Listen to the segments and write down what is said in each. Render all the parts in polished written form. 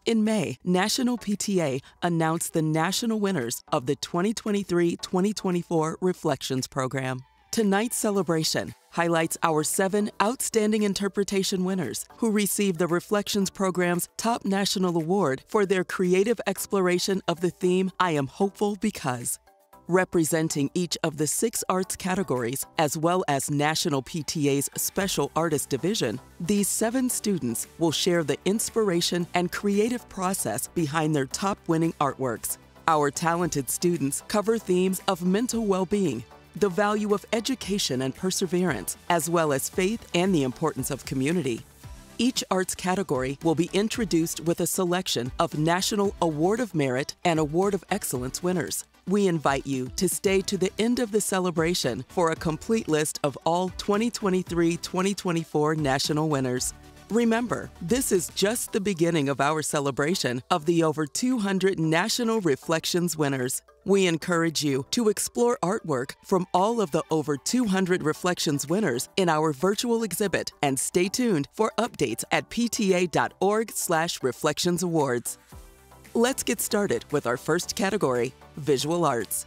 In May, National PTA announced the national winners of the 2023-2024 Reflections Program. Tonight's celebration highlights our 7 outstanding interpretation winners who received the Reflections Program's top national award for their creative exploration of the theme, I Am Hopeful Because. Representing each of the 6 arts categories, as well as National PTA's Special Artist Division, these 7 students will share the inspiration and creative process behind their top winning artworks. Our talented students cover themes of mental well-being, the value of education and perseverance, as well as faith and the importance of community. Each arts category will be introduced with a selection of National Award of Merit and Award of Excellence winners. We invite you to stay to the end of the celebration for a complete list of all 2023-2024 national winners. Remember, this is just the beginning of our celebration of the over 200 National Reflections winners. We encourage you to explore artwork from all of the over 200 Reflections winners in our virtual exhibit, and stay tuned for updates at pta.org/reflectionsawards. Let's get started with our first category, Visual Arts.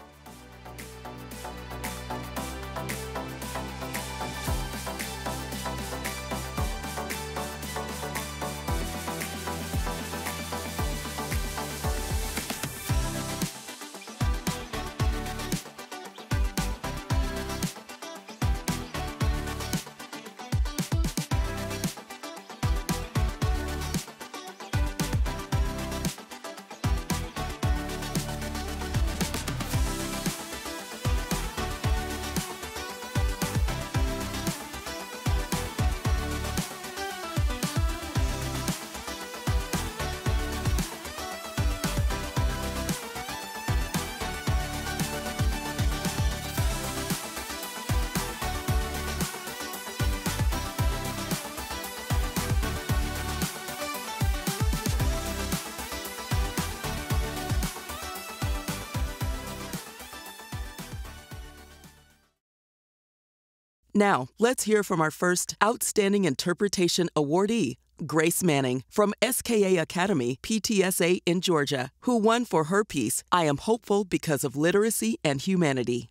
Now, let's hear from our first Outstanding Interpretation awardee, Grace Manning from SKA Academy, PTSA in Georgia, who won for her piece, I Am Hopeful Because of Literacy and Humanity.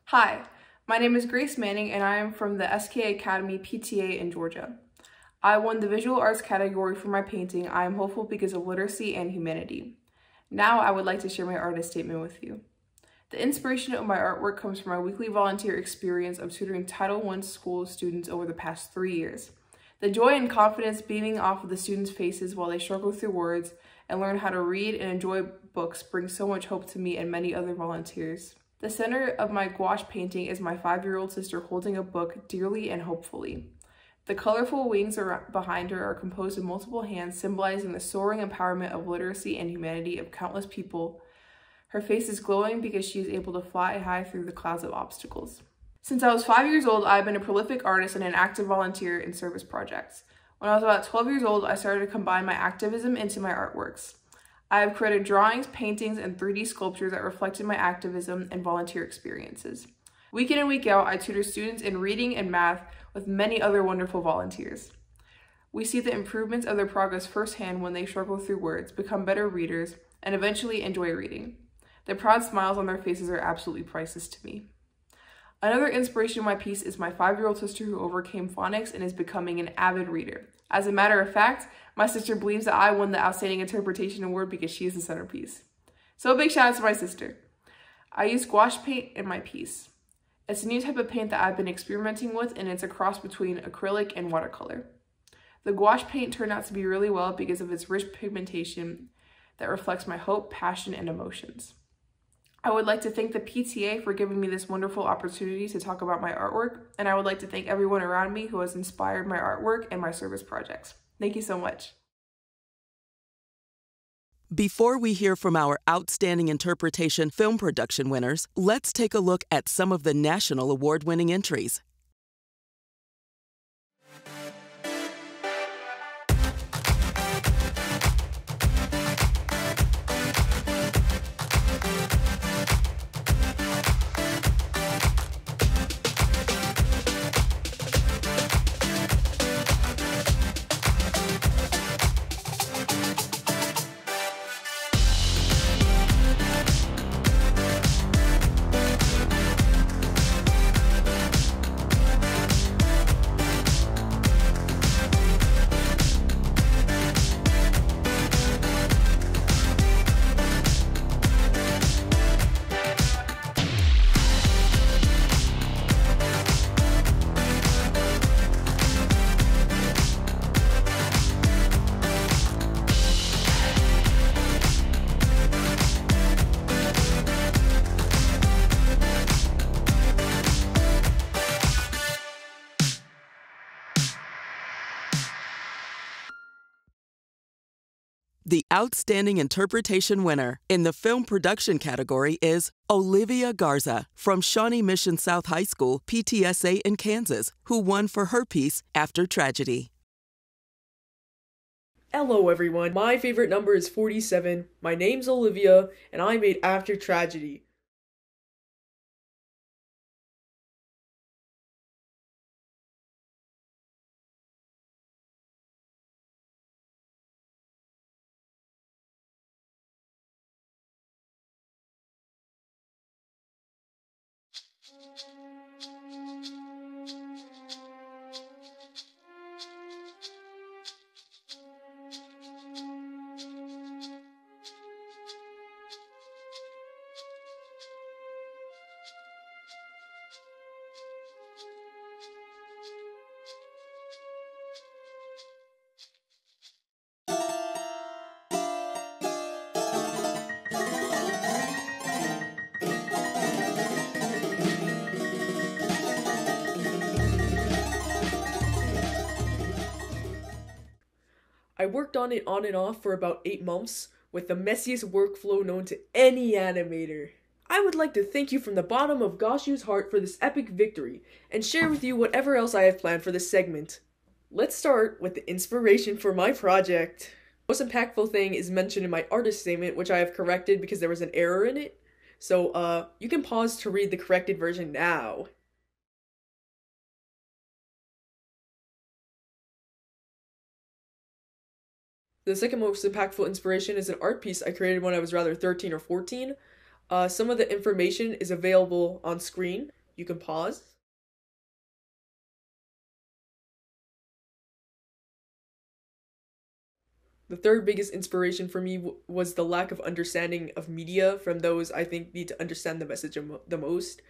Hi, my name is Grace Manning and I am from the SKA Academy, PTA in Georgia. I won the Visual Arts category for my painting, I Am Hopeful Because of Literacy and Humanity. Now I would like to share my artist statement with you. The inspiration of my artwork comes from my weekly volunteer experience of tutoring Title I school students over the past 3 years. The joy and confidence beaming off of the students' faces while they struggle through words and learn how to read and enjoy books brings so much hope to me and many other volunteers. The center of my gouache painting is my 5-year-old sister holding a book dearly and hopefully. The colorful wings behind her are composed of multiple hands, symbolizing the soaring empowerment of literacy and humanity of countless people. Her face is glowing because she is able to fly high through the clouds of obstacles. Since I was 5 years old, I have been a prolific artist and an active volunteer in service projects. When I was about 12 years old, I started to combine my activism into my artworks. I have created drawings, paintings, and 3D sculptures that reflected my activism and volunteer experiences. Week in and week out, I tutor students in reading and math with many other wonderful volunteers. We see the improvements of their progress firsthand when they struggle through words, become better readers, and eventually enjoy reading. The proud smiles on their faces are absolutely priceless to me. Another inspiration of my piece is my 5-year-old sister who overcame phonics and is becoming an avid reader. As a matter of fact, my sister believes that I won the Outstanding Interpretation Award because she is the centerpiece. So a big shout out to my sister. I used gouache paint in my piece. It's a new type of paint that I've been experimenting with, and it's a cross between acrylic and watercolor. The gouache paint turned out to be really well because of its rich pigmentation that reflects my hope, passion, and emotions. I would like to thank the PTA for giving me this wonderful opportunity to talk about my artwork, and I would like to thank everyone around me who has inspired my artwork and my service projects. Thank you so much. Before we hear from our Outstanding Interpretation film production winners, let's take a look at some of the national award-winning entries. The Outstanding Interpretation winner in the film production category is Olivia Garza from Shawnee Mission South High School, PTSA in Kansas, who won for her piece After Tragedy. Hello everyone, my favorite number is 47, my name's Olivia, and I made After Tragedy. I worked on it on and off for about 8 months, with the messiest workflow known to any animator. I would like to thank you from the bottom of Goshu's heart for this epic victory, and share with you whatever else I have planned for this segment. Let's start with the inspiration for my project. The most impactful thing is mentioned in my artist statement, which I have corrected because there was an error in it. So, you can pause to read the corrected version now. The second most impactful inspiration is an art piece I created when I was rather 13 or 14. Some of the information is available on screen. You can pause. The third biggest inspiration for me was the lack of understanding of media from those I think need to understand the message the most.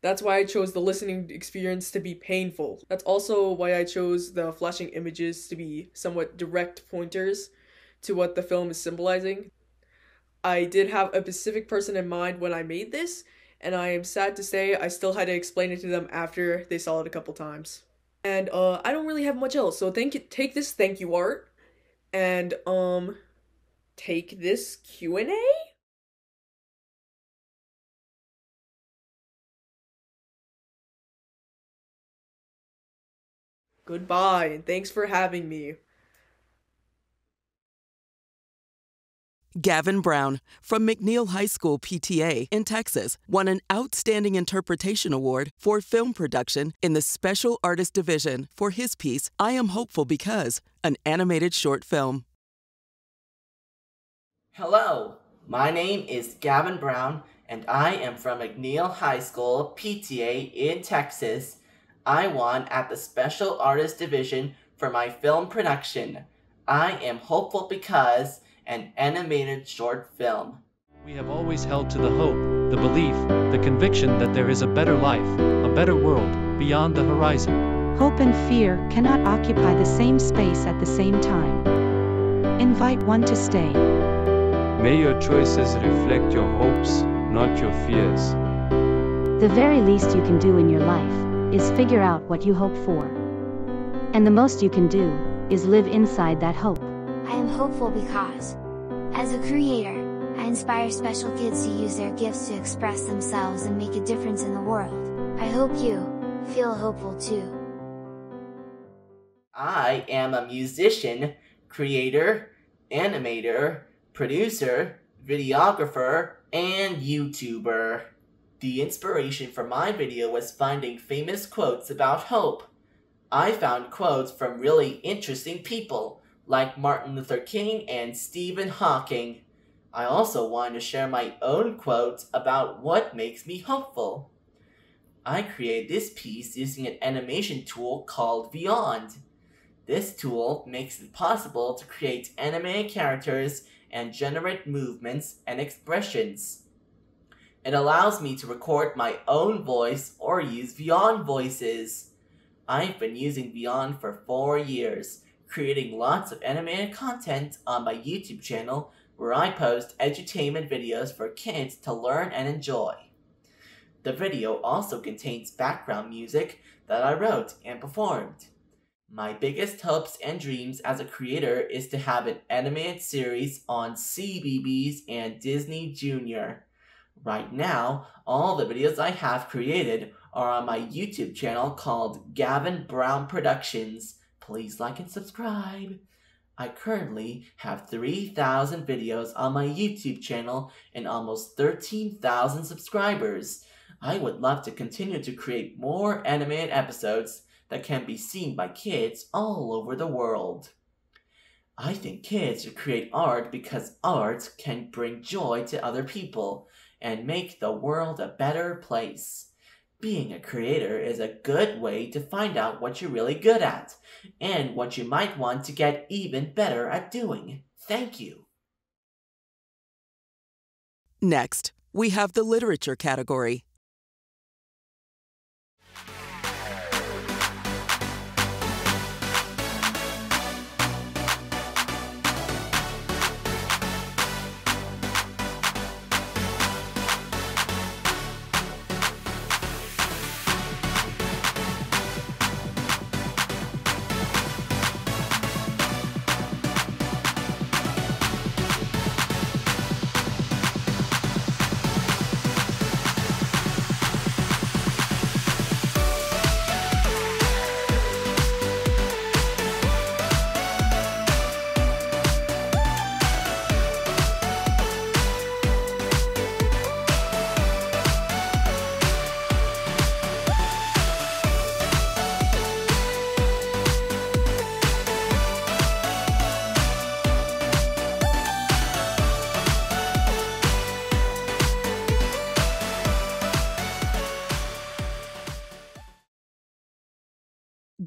That's why I chose the listening experience to be painful. That's also why I chose the flashing images to be somewhat direct pointers to what the film is symbolizing. I did have a specific person in mind when I made this, and I am sad to say I still had to explain it to them after they saw it a couple times. And I don't really have much else, so take this thank you art, and take this Q&A? Goodbye, and thanks for having me. Gavin Brown from McNeil High School PTA in Texas won an Outstanding Interpretation Award for film production in the Special Artist Division for his piece I Am Hopeful Because, an animated short film. Hello, my name is Gavin Brown, and I am from McNeil High School PTA in Texas. I won at the Special Artist Division for my film production, I Am Hopeful Because, an animated short film. We have always held to the hope, the belief, the conviction that there is a better life, a better world, beyond the horizon. Hope and fear cannot occupy the same space at the same time. Invite one to stay. May your choices reflect your hopes, not your fears. The very least you can do in your life is figure out what you hope for. And the most you can do is live inside that hope. I am hopeful because, as a creator, I inspire special kids to use their gifts to express themselves and make a difference in the world. I hope you feel hopeful too. I am a musician, creator, animator, producer, videographer, and YouTuber. The inspiration for my video was finding famous quotes about hope. I found quotes from really interesting people, like Martin Luther King and Stephen Hawking. I also wanted to share my own quotes about what makes me hopeful. I created this piece using an animation tool called Beyond. This tool makes it possible to create animated characters and generate movements and expressions. It allows me to record my own voice or use Beyond voices. I've been using Beyond for 4 years, creating lots of animated content on my YouTube channel where I post edutainment videos for kids to learn and enjoy. The video also contains background music that I wrote and performed. My biggest hopes and dreams as a creator is to have an animated series on CBeebies and Disney Junior. Right now, all the videos I have created are on my YouTube channel called Gavin Brown Productions. Please like and subscribe. I currently have 3,000 videos on my YouTube channel and almost 13,000 subscribers. I would love to continue to create more animated episodes that can be seen by kids all over the world. I think kids should create art because art can bring joy to other people and make the world a better place. Being a creator is a good way to find out what you're really good at and what you might want to get even better at doing. Thank you. Next, we have the literature category.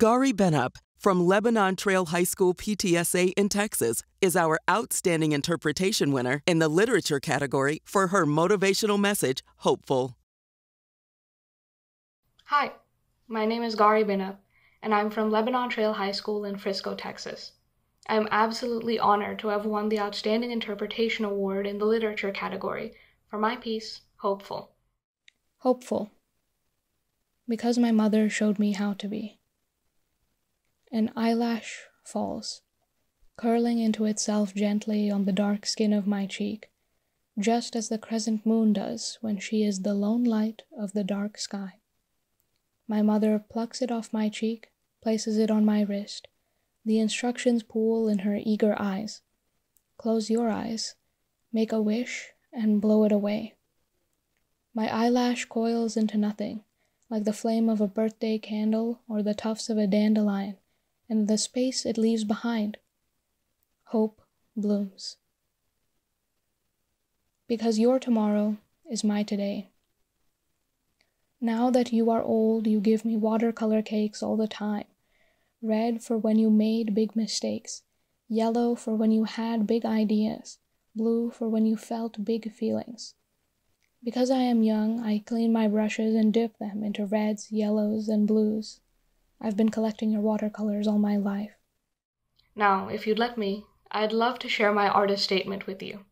Gauri Binup from Lebanon Trail High School PTSA in Texas is our Outstanding Interpretation winner in the Literature category for her motivational message, Hopeful. Hi, my name is Gauri Binup, and I'm from Lebanon Trail High School in Frisco, Texas. I am absolutely honored to have won the Outstanding Interpretation Award in the Literature category for my piece, Hopeful. Hopeful. Because my mother showed me how to be. An eyelash falls, curling into itself gently on the dark skin of my cheek, just as the crescent moon does when she is the lone light of the dark sky. My mother plucks it off my cheek, places it on my wrist. The instructions pool in her eager eyes. Close your eyes, make a wish, and blow it away. My eyelash coils into nothing, like the flame of a birthday candle or the tufts of a dandelion, and the space it leaves behind. Hope blooms. Because your tomorrow is my today. Now that you are old, you give me watercolor cakes all the time. Red for when you made big mistakes, yellow for when you had big ideas, blue for when you felt big feelings. Because I am young, I clean my brushes and dip them into reds, yellows, and blues. I've been collecting your watercolors all my life. Now, if you'd let me, I'd love to share my artist statement with you.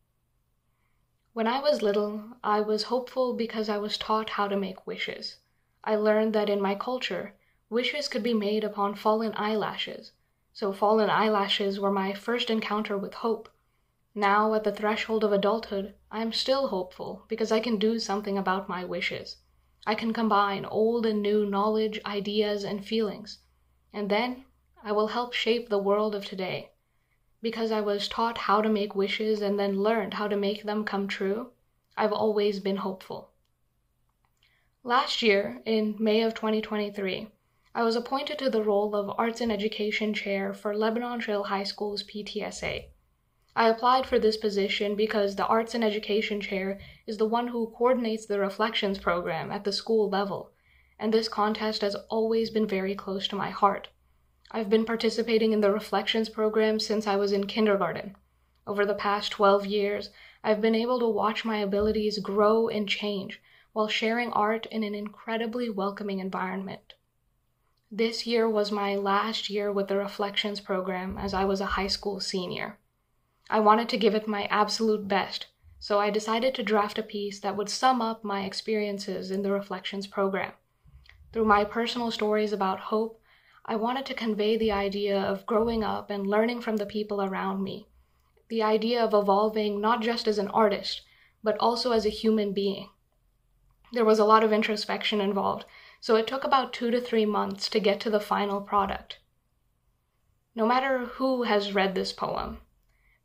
When I was little, I was hopeful because I was taught how to make wishes. I learned that in my culture, wishes could be made upon fallen eyelashes, so fallen eyelashes were my first encounter with hope. Now, at the threshold of adulthood, I am still hopeful because I can do something about my wishes. I can combine old and new knowledge, ideas, and feelings, and then I will help shape the world of today. Because I was taught how to make wishes and then learned how to make them come true, I've always been hopeful. Last year, in May of 2023, I was appointed to the role of Arts and Education Chair for Lebanon Trail High School's PTSA. I applied for this position because the Arts and Education Chair is the one who coordinates the Reflections program at the school level, and this contest has always been very close to my heart. I've been participating in the Reflections program since I was in kindergarten. Over the past 12 years, I've been able to watch my abilities grow and change while sharing art in an incredibly welcoming environment. This year was my last year with the Reflections program as I was a high school senior. I wanted to give it my absolute best, so I decided to draft a piece that would sum up my experiences in the Reflections program. Through my personal stories about hope, I wanted to convey the idea of growing up and learning from the people around me, the idea of evolving not just as an artist, but also as a human being. There was a lot of introspection involved, so it took about 2 to 3 months to get to the final product. No matter who has read this poem,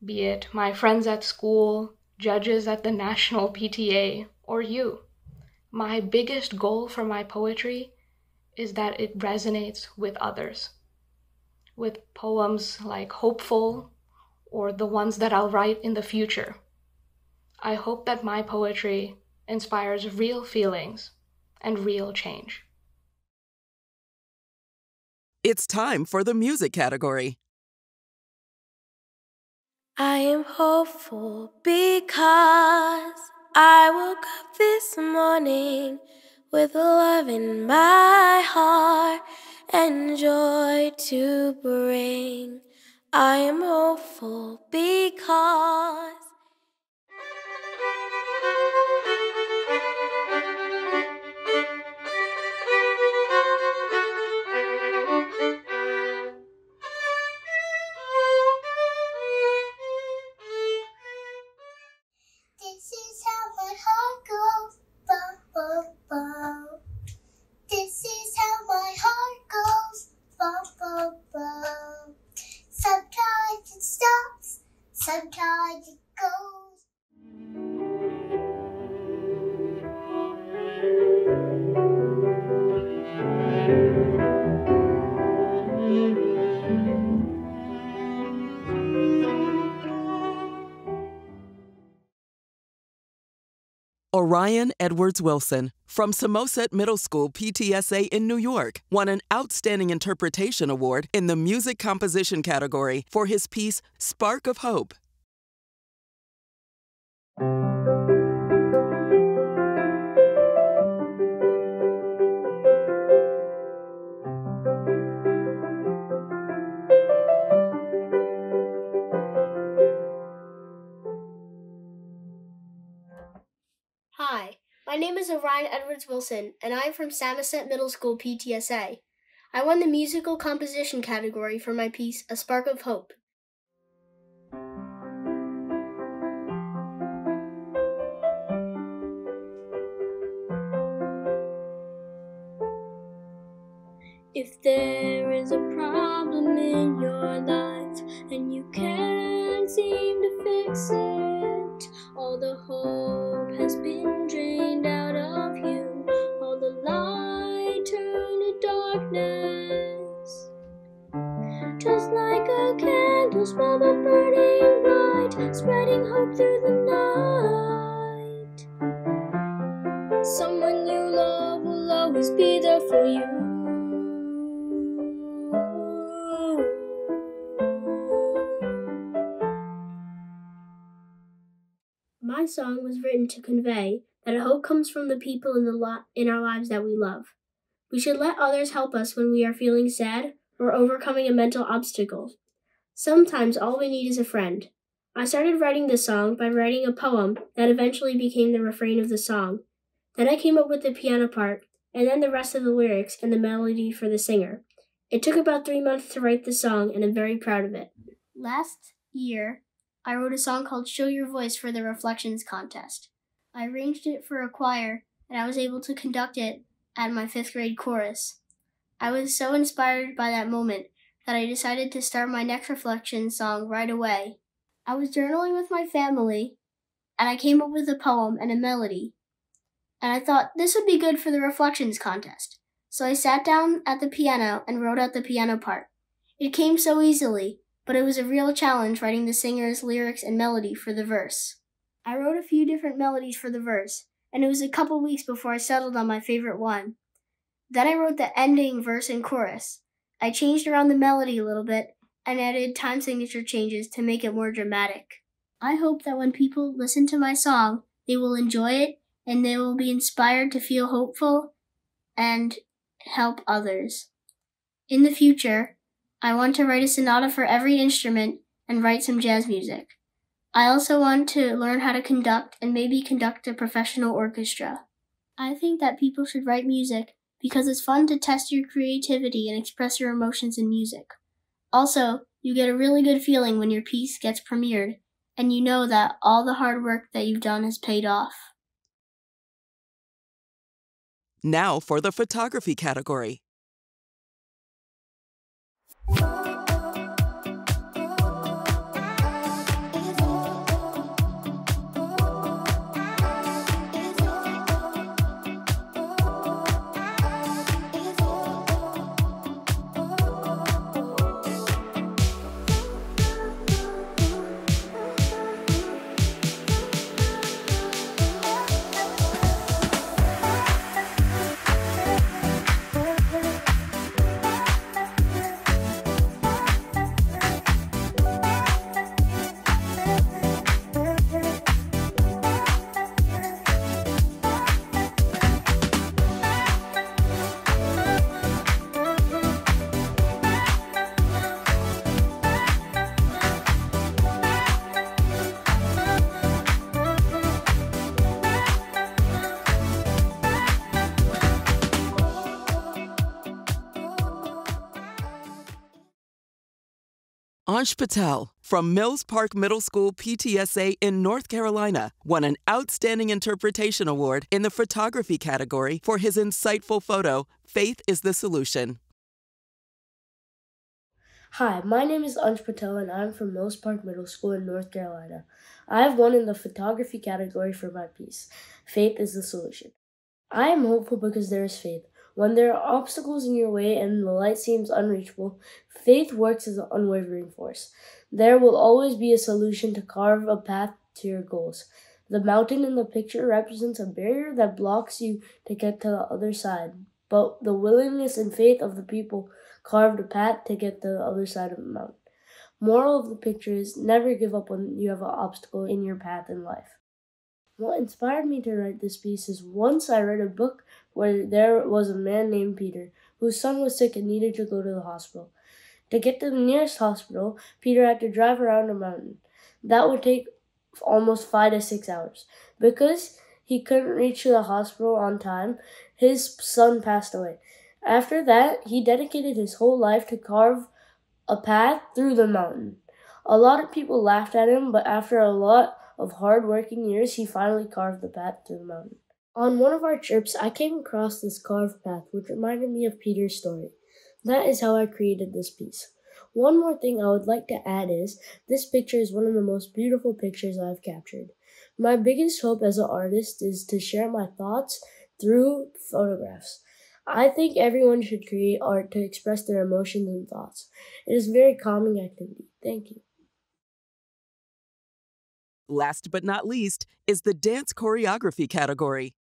be it my friends at school, judges at the National PTA, or you, my biggest goal for my poetry is that it resonates with others. With poems like Hopeful, or the ones that I'll write in the future. I hope that my poetry inspires real feelings and real change. It's time for the music category. I am hopeful because I woke up this morning with love in my heart and joy to bring. I am hopeful because this is how my heart goes, bum, bum, bum. This is how my heart goes, bum, bum, bum. Sometimes it stops, sometimes it goes. Orion Edwards-Wilson from Somerset Middle School PTSA in New York won an Outstanding Interpretation Award in the Music Composition category for his piece Spark of Hope. Hi, my name is Orion Edwards-Wilson, and I am from Somerset Middle School PTSA. I won the Musical Composition category for my piece, A Spark of Hope. if there is a problem in your life and you can't seem to fix it, all the hope has been drained out of you, all the light turned to darkness. Just like a candle small but burning bright, spreading hope through the night. Someone you love will always be there for you. My song was written to convey that hope comes from the people in our lives that we love. We should let others help us when we are feeling sad or overcoming a mental obstacle. Sometimes all we need is a friend. I started writing this song by writing a poem that eventually became the refrain of the song. Then I came up with the piano part, and then the rest of the lyrics and the melody for the singer. It took about 3 months to write the song, and I'm very proud of it. Last year, I wrote a song called Show Your Voice for the Reflections contest. I arranged it for a choir, and I was able to conduct it at my 5th grade chorus. I was so inspired by that moment that I decided to start my next reflection song right away. I was journaling with my family, and I came up with a poem and a melody. And I thought this would be good for the reflections contest. So I sat down at the piano and wrote out the piano part. It came so easily, but it was a real challenge writing the singer's lyrics and melody for the verse. I wrote a few different melodies for the verse, and it was a couple weeks before I settled on my favorite one. Then I wrote the ending verse and chorus. I changed around the melody a little bit and added time signature changes to make it more dramatic. I hope that when people listen to my song, they will enjoy it and they will be inspired to feel hopeful and help others. In the future, I want to write a sonata for every instrument and write some jazz music. I also want to learn how to conduct and maybe conduct a professional orchestra. I think that people should write music because it's fun to test your creativity and express your emotions in music. Also, you get a really good feeling when your piece gets premiered, and you know that all the hard work that you've done has paid off. Now for the photography category. Ansh Patel from Mills Park Middle School PTSA in North Carolina won an Outstanding Interpretation Award in the photography category for his insightful photo, Faith is the Solution. Hi, my name is Ansh Patel and I'm from Mills Park Middle School in North Carolina. I have won in the photography category for my piece, Faith is the Solution. I am hopeful because there is faith. When there are obstacles in your way and the light seems unreachable, faith works as an unwavering force. There will always be a solution to carve a path to your goals. The mountain in the picture represents a barrier that blocks you to get to the other side, but the willingness and faith of the people carved a path to get to the other side of the mountain. Moral of the picture is never give up when you have an obstacle in your path in life. What inspired me to write this piece is once I read a book where there was a man named Peter whose son was sick and needed to go to the hospital. To get to the nearest hospital, Peter had to drive around a mountain. That would take almost 5 to 6 hours. Because he couldn't reach the hospital on time, his son passed away. After that, he dedicated his whole life to carve a path through the mountain. A lot of people laughed at him, but after a lot of hard-working years, he finally carved the path through the mountain. On one of our trips, I came across this carved path, which reminded me of Peter's story. That is how I created this piece. One more thing I would like to add is, this picture is one of the most beautiful pictures I've captured. My biggest hope as an artist is to share my thoughts through photographs. I think everyone should create art to express their emotions and thoughts. It is a very calming activity. Thank you. Last but not least is the dance choreography category.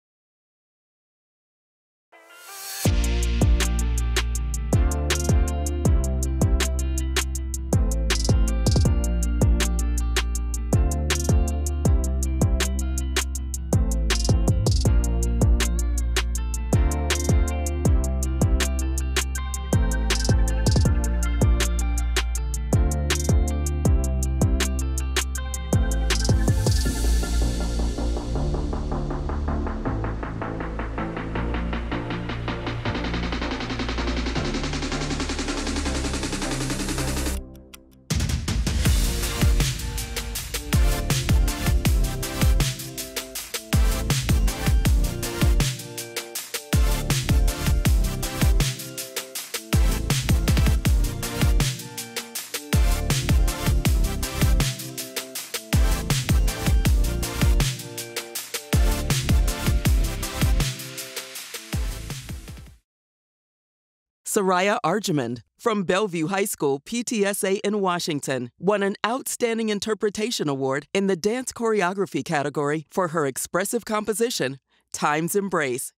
Soraya Arjomand from Bellevue High School PTSA in Washington won an Outstanding Interpretation Award in the dance choreography category for her expressive composition, Time's Embrace.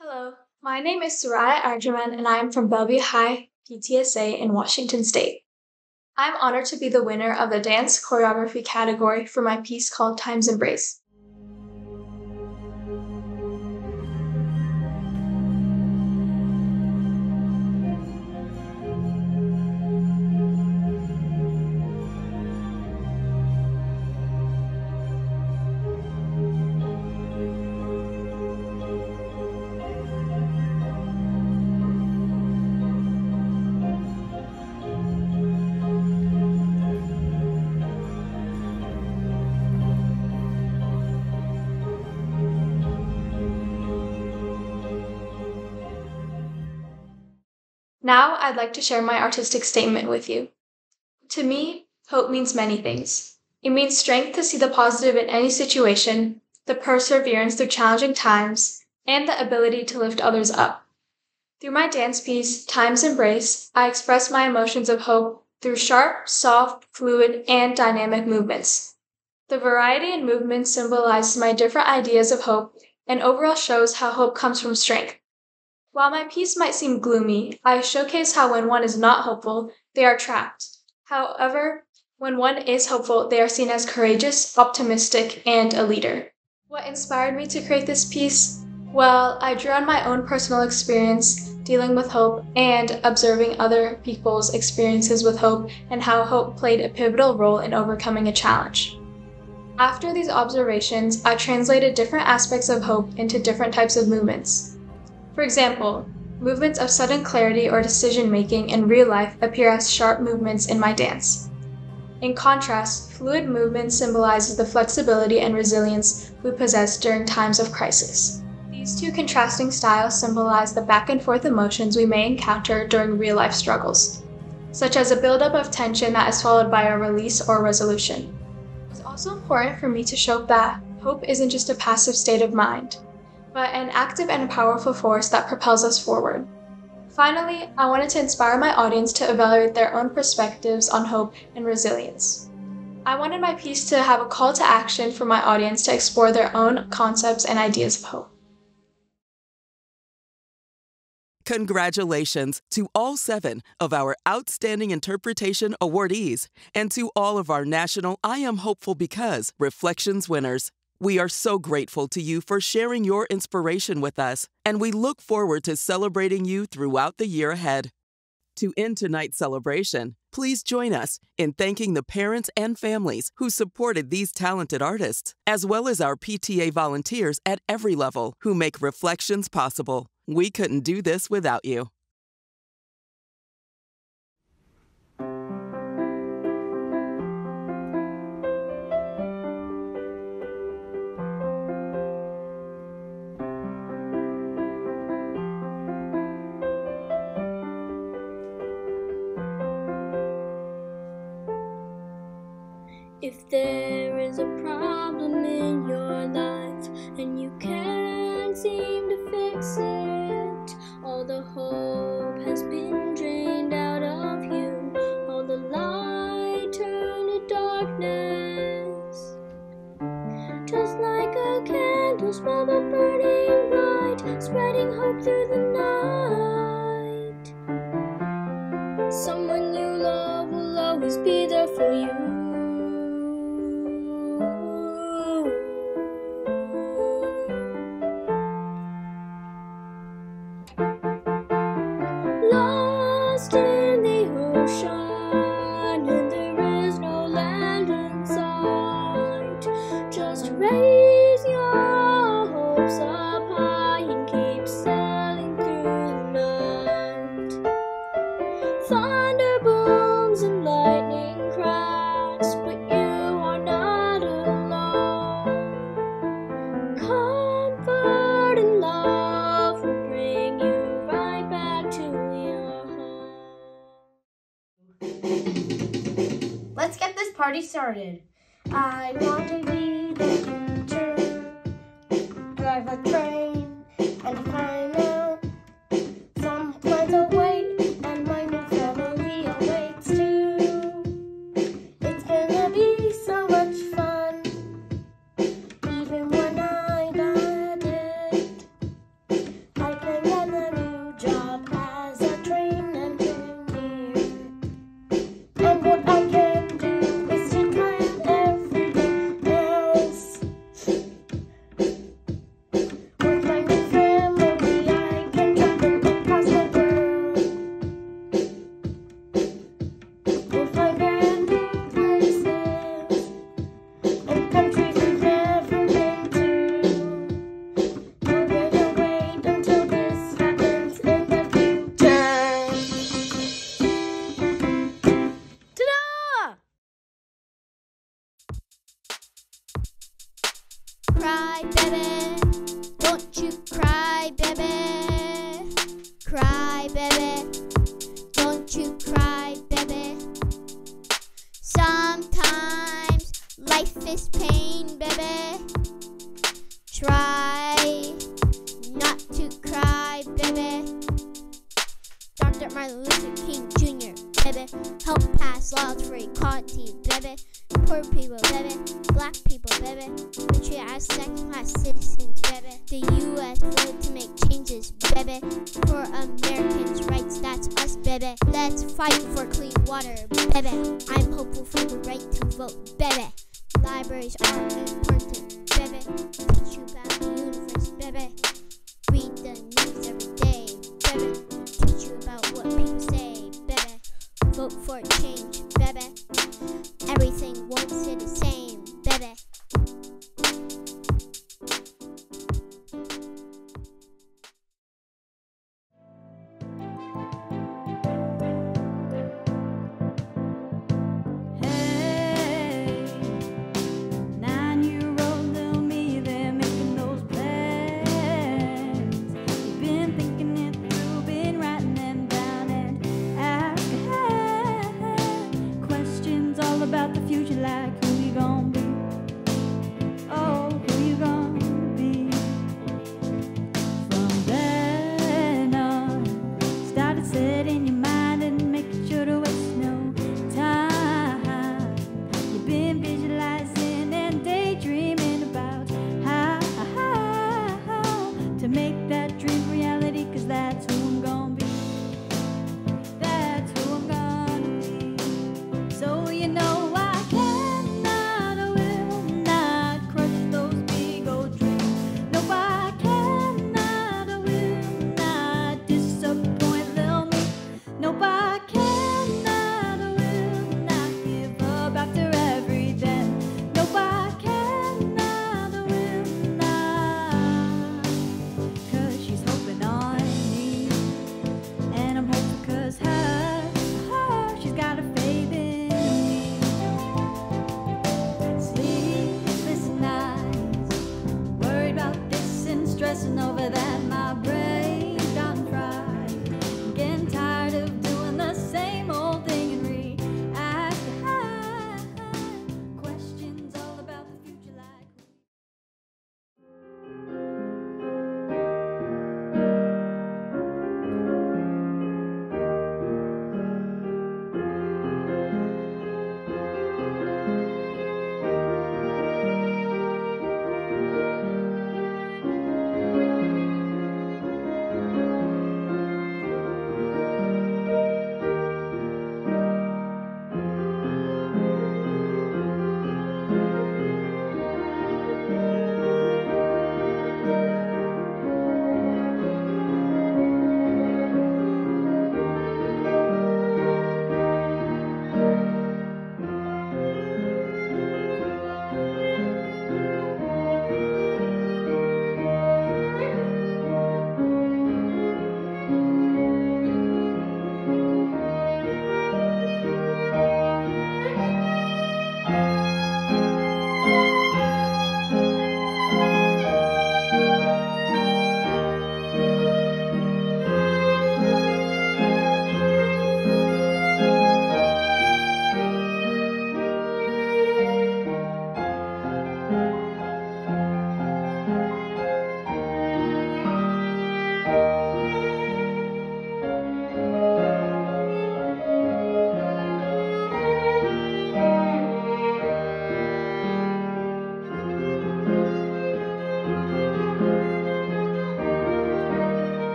Hello, my name is Soraya Arjomand and I am from Bellevue High PTSA in Washington State. I'm honored to be the winner of the dance choreography category for my piece called Time's Embrace. Now I'd like to share my artistic statement with you. To me, hope means many things. It means strength to see the positive in any situation, the perseverance through challenging times, and the ability to lift others up. Through my dance piece, Time's Embrace, I express my emotions of hope through sharp, soft, fluid, and dynamic movements. The variety in movements symbolizes my different ideas of hope and overall shows how hope comes from strength. While my piece might seem gloomy, I showcase how when one is not hopeful, they are trapped. However, when one is hopeful, they are seen as courageous, optimistic, and a leader. What inspired me to create this piece? Well, I drew on my own personal experience dealing with hope and observing other people's experiences with hope and how hope played a pivotal role in overcoming a challenge. After these observations, I translated different aspects of hope into different types of movements. For example, movements of sudden clarity or decision-making in real life appear as sharp movements in my dance. In contrast, fluid movement symbolizes the flexibility and resilience we possess during times of crisis. These two contrasting styles symbolize the back-and-forth emotions we may encounter during real-life struggles, such as a buildup of tension that is followed by a release or resolution. It's also important for me to show that hope isn't just a passive state of mind, but an active and powerful force that propels us forward. Finally, I wanted to inspire my audience to evaluate their own perspectives on hope and resilience. I wanted my piece to have a call to action for my audience to explore their own concepts and ideas of hope. Congratulations to all 7 of our Outstanding Interpretation awardees and to all of our national I Am Hopeful Because Reflections winners. We are so grateful to you for sharing your inspiration with us, and we look forward to celebrating you throughout the year ahead. To end tonight's celebration, please join us in thanking the parents and families who supported these talented artists, as well as our PTA volunteers at every level who make Reflections possible. We couldn't do this without you. If there is a problem in your life and you can't seem to fix it, all the hope has been drained out of you, all the light turned to darkness. Just like a candle small but burning bright, spreading hope through the night. Someone you love will always be there for you. Lost in the ocean, and there is no land in sight. Just raise your hopes up high and keep sailing through the night. Thunder booms and lightning cracks, but you are not alone. Comfort and love will bring you right back to your home. Let's get this party started. I want to be the future, drive a train and find out some plans await, and my new family awaits too. It's gonna be so much fun, even when I got it. I can get a new job as a train engineer, and what I can do is to plan everything else. With my new family, I can travel across the world. We'll find brand new places and countries we've never been to. We're gonna wait until this happens in the future. Ta-da! Cry, baby, don't you cry, baby. Cry, baby, fist pain, baby. Try not to cry, baby. Dr. Martin Luther King Jr., baby. Help pass laws for equality, baby. Poor people, baby. Black people, baby. We treat as second-class citizens, baby. The U.S. voted to make changes, baby. For Americans' rights, that's us, baby. Let's fight for clean water, baby. I'm hopeful for the right to vote, baby. Libraries are important, baby. Teach you about the universe, baby. Read the news every day, baby. Teach you about what people say, baby. Vote for change, baby. Everything won't stay the same, baby. About the future, like who we gon' be.